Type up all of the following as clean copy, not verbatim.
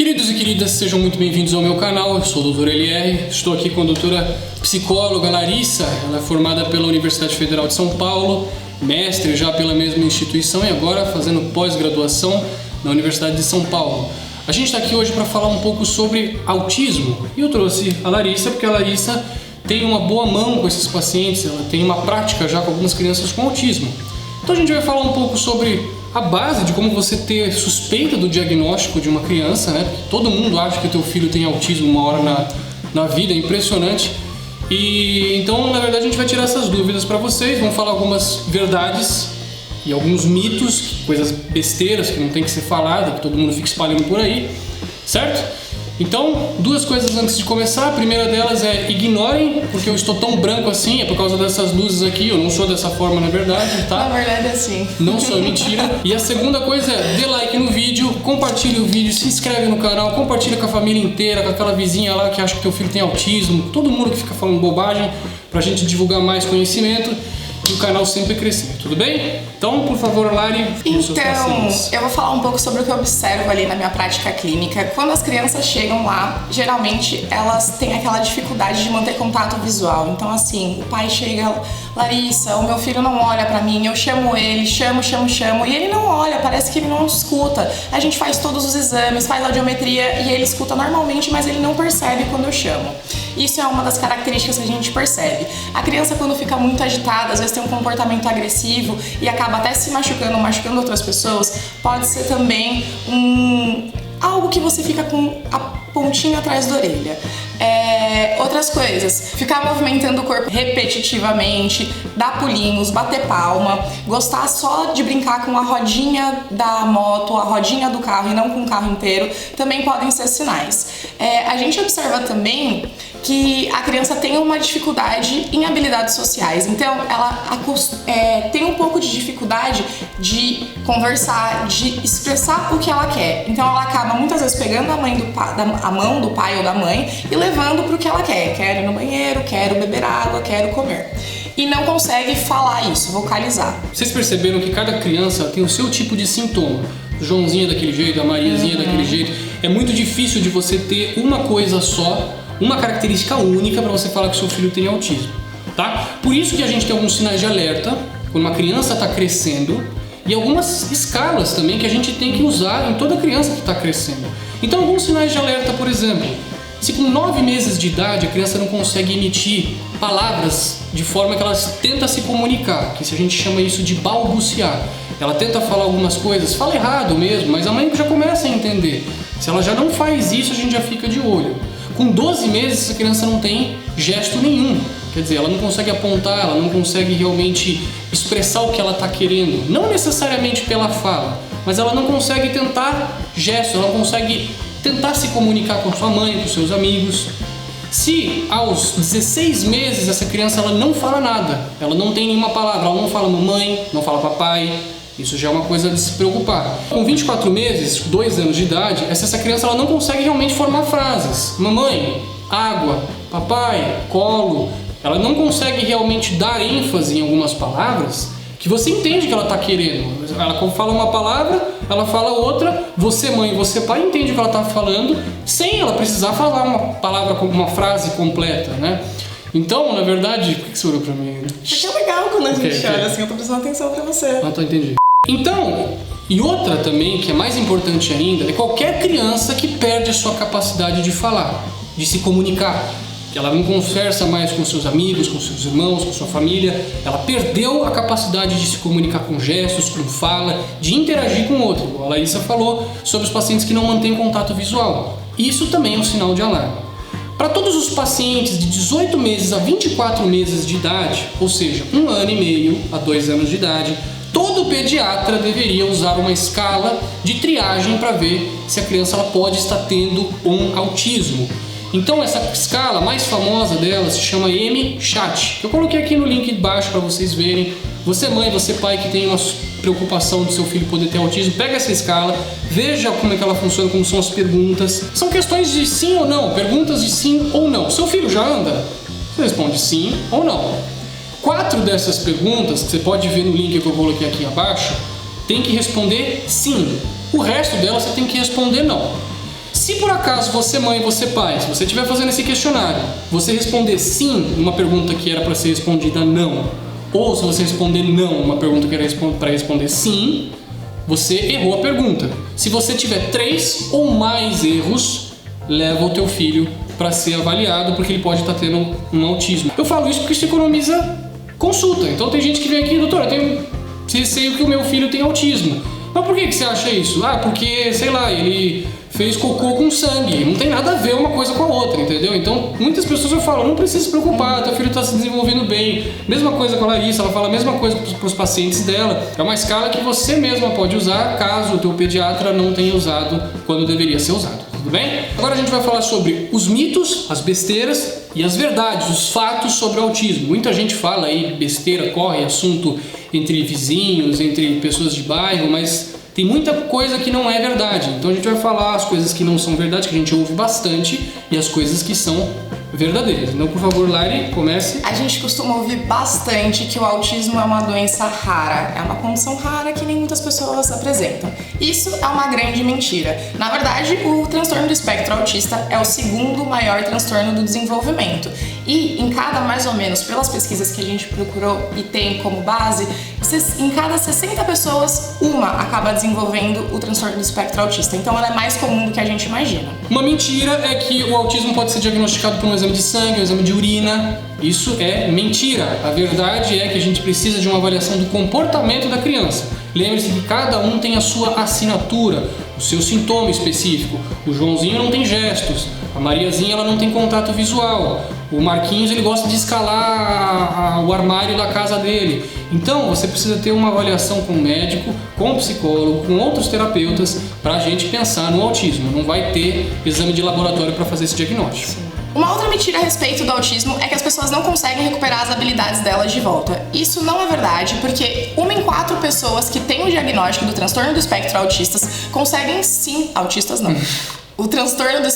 Queridos e queridas, sejam muito bem-vindos ao meu canal. Eu sou o Dr. LR, estou aqui com a doutora psicóloga Larissa. Ela é formada pela Universidade Federal de São Paulo, mestre já pela mesma instituição e agora fazendo pós-graduação na Universidade de São Paulo. A gente está aqui hoje para falar um pouco sobre autismo e eu trouxe a Larissa porque a Larissa tem uma boa mão com esses pacientes, ela tem uma prática já com algumas crianças com autismo. Então a gente vai falar um pouco sobre a base de como você ter suspeita do diagnóstico de uma criança, né? Porque todo mundo acha que teu filho tem autismo uma hora na vida, é impressionante. E então, na verdade, a gente vai tirar essas dúvidas para vocês, vamos falar algumas verdades e alguns mitos, coisas besteiras que não tem que ser falada, que todo mundo fica espalhando por aí, certo? Então, duas coisas antes de começar. A primeira delas é ignorem, porque eu estou tão branco assim, é por causa dessas luzes aqui, eu não sou dessa forma na verdade, tá? Na verdade é assim. Não sou, mentira. E a segunda coisa é, dê like no vídeo, compartilhe o vídeo, se inscreve no canal, compartilha com a família inteira, com aquela vizinha lá que acha que teu filho tem autismo, todo mundo que fica falando bobagem, pra gente divulgar mais conhecimento e o canal sempre crescer, tudo bem? Então, por favor, Lari, Então, eu vou falar um pouco sobre o que eu observo ali na minha prática clínica. Quando as crianças chegam lá, geralmente elas têm aquela dificuldade de manter contato visual. Então, assim, o pai chega, Larissa, o meu filho não olha pra mim, eu chamo ele, chamo, e ele não olha, parece que ele não escuta. A gente faz todos os exames, faz audiometria e ele escuta normalmente, mas ele não percebe quando eu chamo. Isso é uma das características que a gente percebe. A criança, quando fica muito agitada, às vezes tem um comportamento agressivo e acaba até se machucando outras pessoas, pode ser também algo que você fica com a pontinha atrás da orelha. Outras coisas, ficar movimentando o corpo repetitivamente, dar pulinhos, bater palma, gostar só de brincar com a rodinha da moto, a rodinha do carro e não com o carro inteiro, também podem ser sinais. A gente observa também que a criança tem uma dificuldade em habilidades sociais, então ela tem um pouco de dificuldade de conversar, de expressar o que ela quer. Então ela acaba muitas vezes pegando a mão do pai ou da mãe e levando para o que ela quer. Quero ir no banheiro, quero beber água, quero comer. E não consegue falar isso, vocalizar. Vocês perceberam que cada criança tem o seu tipo de sintoma? O Joãozinho é daquele jeito, a Mariazinha é daquele jeito. É muito difícil de você ter uma coisa só, uma característica única para você falar que seu filho tem autismo, tá? Por isso que a gente tem alguns sinais de alerta quando uma criança está crescendo e algumas escalas também que a gente tem que usar em toda criança que está crescendo. Então, alguns sinais de alerta, por exemplo, se com 9 meses de idade a criança não consegue emitir palavras de forma que ela tenta se comunicar, que a gente chama isso de balbuciar. Ela tenta falar algumas coisas, fala errado mesmo, mas a mãe já começa a entender. Se ela já não faz isso, a gente já fica de olho. Com 12 meses, essa criança não tem gesto nenhum. Quer dizer, ela não consegue apontar, ela não consegue realmente expressar o que ela está querendo. Não necessariamente pela fala, mas ela não consegue tentar gesto, ela não consegue tentar se comunicar com sua mãe, com seus amigos. Se aos 16 meses essa criança ela não fala nada, ela não tem nenhuma palavra, ela não fala mamãe, não fala papai, isso já é uma coisa de se preocupar. Com 24 meses, 2 anos de idade, essa criança ela não consegue realmente formar frases. Mamãe, água, papai, colo. Ela não consegue realmente dar ênfase em algumas palavras que você entende que ela está querendo. Ela fala uma palavra, ela fala outra, você mãe, você pai entende o que ela está falando, sem ela precisar falar uma palavra, uma frase completa, né? Então, na verdade, por que você olhou pra mim? Porque é legal quando a gente olha assim, eu tô prestando atenção pra você. Ah, tá, entendi. Então, e outra também, que é mais importante ainda, é qualquer criança que perde a sua capacidade de falar, de se comunicar. Ela não conversa mais com seus amigos, com seus irmãos, com sua família. Ela perdeu a capacidade de se comunicar com gestos, com fala, de interagir com o outro. Igual a Larissa falou sobre os pacientes que não mantêm contato visual. Isso também é um sinal de alarme. Para todos os pacientes de 18 meses a 24 meses de idade, ou seja, 1 ano e meio a 2 anos de idade, todo pediatra deveria usar uma escala de triagem para ver se a criança ela pode estar tendo um autismo. Então essa escala mais famosa dela se chama M-CHAT. Eu coloquei aqui no link embaixo para vocês verem. Você mãe, você pai que tem uma preocupação do seu filho poder ter autismo, pega essa escala, veja como é que ela funciona, como são as perguntas. São questões de sim ou não, perguntas de sim ou não. Seu filho já anda? Você responde sim ou não. 4 dessas perguntas, que você pode ver no link que eu coloquei aqui abaixo, tem que responder sim. O resto delas você tem que responder não. Se por acaso você mãe, você pai, se você estiver fazendo esse questionário, você responder sim numa pergunta que era para ser respondida não, ou se você responder não numa pergunta que era para responder sim, você errou a pergunta. Se você tiver 3 ou mais erros, leva o teu filho para ser avaliado, porque ele pode estar tendo um autismo. Eu falo isso porque isso economiza consulta. Então tem gente que vem aqui, doutor, eu tenho receio que o meu filho tem autismo. Mas por que você acha isso? Ah, porque, sei lá, ele fez cocô com sangue. Não tem nada a ver uma coisa com a outra, entendeu? Então, muitas pessoas eu falo, não precisa se preocupar, teu filho está se desenvolvendo bem. Mesma coisa com a Larissa, ela fala a mesma coisa para os pacientes dela. É uma escala que você mesma pode usar, caso o teu pediatra não tenha usado quando deveria ser usado. Tudo bem? Agora a gente vai falar sobre os mitos, as besteiras e as verdades, os fatos sobre o autismo. Muita gente fala aí besteira, corre assunto entre vizinhos, entre pessoas de bairro, mas tem muita coisa que não é verdade. Então a gente vai falar as coisas que não são verdade, que a gente ouve bastante, e as coisas que são verdadeiras. Então, por favor, Lari, comece. A gente costuma ouvir bastante que o autismo é uma doença rara, é uma condição rara que nem muitas pessoas apresentam. Isso é uma grande mentira. Na verdade, o transtorno do espectro autista é o segundo maior transtorno do desenvolvimento. E em cada, mais ou menos, pelas pesquisas que a gente procurou e tem como base, em cada 60 pessoas, uma acaba desenvolvendo o transtorno do espectro autista. Então ela é mais comum do que a gente imagina. Uma mentira é que o autismo pode ser diagnosticado por um exame de sangue, um exame de urina. Isso é mentira. A verdade é que a gente precisa de uma avaliação do comportamento da criança. Lembre-se que cada um tem a sua assinatura, o seu sintoma específico. O Joãozinho não tem gestos, a Mariazinha ela não tem contato visual, o Marquinhos ele gosta de escalar o armário da casa dele. Então você precisa ter uma avaliação com o médico, com o psicólogo, com outros terapeutas para a gente pensar no autismo. Não vai ter exame de laboratório para fazer esse diagnóstico. Sim. Uma outra mentira a respeito do autismo é que as pessoas não conseguem recuperar as habilidades delas de volta. Isso não é verdade, porque 1 em 4 pessoas que têm o diagnóstico do transtorno do espectro autistas conseguem sim... Autistas não. O transtorno do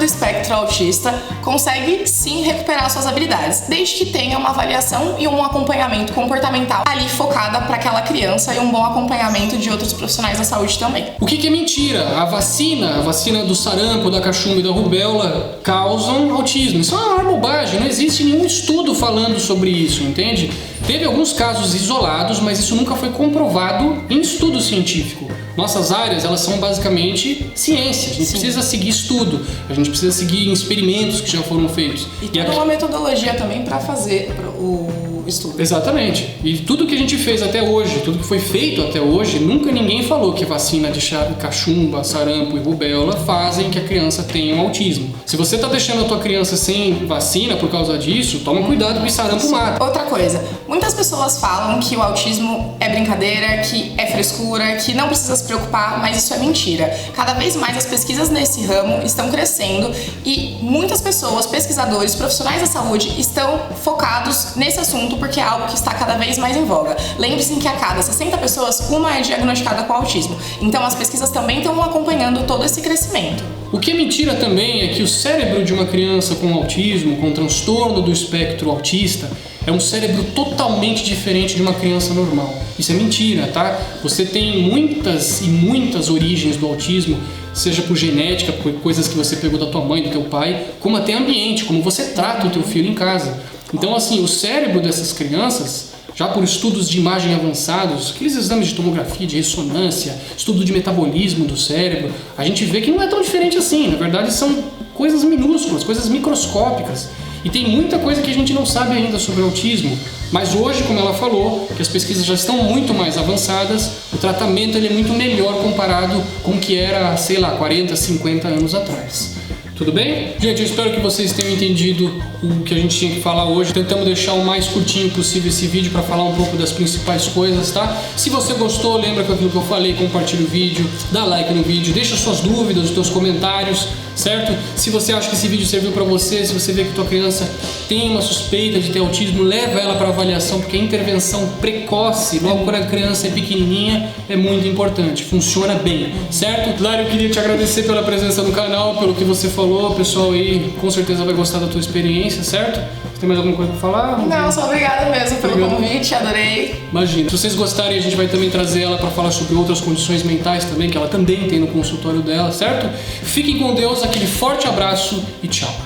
espectro autista consegue sim recuperar suas habilidades, desde que tenha uma avaliação e um acompanhamento comportamental ali focada para aquela criança e um bom acompanhamento de outros profissionais da saúde também. O que é mentira? A vacina do sarampo, da cachumba e da rubéola causam autismo. Isso é uma bobagem, não existe nenhum estudo falando sobre isso, entende? Teve alguns casos isolados, mas isso nunca foi comprovado em estudo científico. Nossas áreas, elas são basicamente ciência. A gente precisa seguir estudo, a gente precisa seguir experimentos que já foram feitos. E tem uma metodologia também para fazer o estudo. Exatamente. E tudo que a gente fez até hoje, tudo que foi feito até hoje, nunca ninguém falou que vacina de cachumba, sarampo e rubéola fazem que a criança tenha um autismo. Se você está deixando a tua criança sem vacina por causa disso, toma cuidado porque sarampo mata. Outra coisa, muitas pessoas falam que o autismo é brincadeira, que é frescura, que não precisa se preocupar, mas isso é mentira. Cada vez mais as pesquisas nesse ramo estão crescendo e muitas pessoas, pesquisadores, profissionais da saúde estão focados nesse assunto porque é algo que está cada vez mais em voga. Lembre-se que a cada 60 pessoas, uma é diagnosticada com autismo. Então as pesquisas também estão acompanhando todo esse crescimento. O que é mentira também é que o cérebro de uma criança com autismo, com transtorno do espectro autista, é um cérebro totalmente diferente de uma criança normal. Isso é mentira, tá? Você tem muitas e muitas origens do autismo, seja por genética, por coisas que você pegou da tua mãe, do teu pai, como até ambiente, como você trata o teu filho em casa. Então, assim, o cérebro dessas crianças, já por estudos de imagem avançados, aqueles exames de tomografia, de ressonância, estudo de metabolismo do cérebro, a gente vê que não é tão diferente assim. Na verdade, são coisas minúsculas, coisas microscópicas. E tem muita coisa que a gente não sabe ainda sobre o autismo. Mas hoje, como ela falou, que as pesquisas já estão muito mais avançadas, o tratamento ele é muito melhor comparado com o que era, sei lá, 40, 50 anos atrás. Tudo bem? Gente, eu espero que vocês tenham entendido o que a gente tinha que falar hoje. Tentamos deixar o mais curtinho possível esse vídeo para falar um pouco das principais coisas, tá? Se você gostou, lembra que aquilo que eu falei, compartilha o vídeo, dá like no vídeo, deixa suas dúvidas, os seus comentários, certo? Se você acha que esse vídeo serviu para você, se você vê que tua criança tem uma suspeita de ter autismo, leva ela para avaliação, porque a intervenção precoce, logo quando a criança é pequenininha, é muito importante, funciona bem, certo? Lari, eu queria te agradecer pela presença no canal, pelo que você falou, o pessoal aí com certeza vai gostar da tua experiência, certo? Você tem mais alguma coisa pra falar? Não, só obrigada mesmo pelo convite, adorei. Imagina. Se vocês gostarem, a gente vai também trazer ela pra falar sobre outras condições mentais também, que ela também tem no consultório dela, certo? Fiquem com Deus, aquele forte abraço e tchau.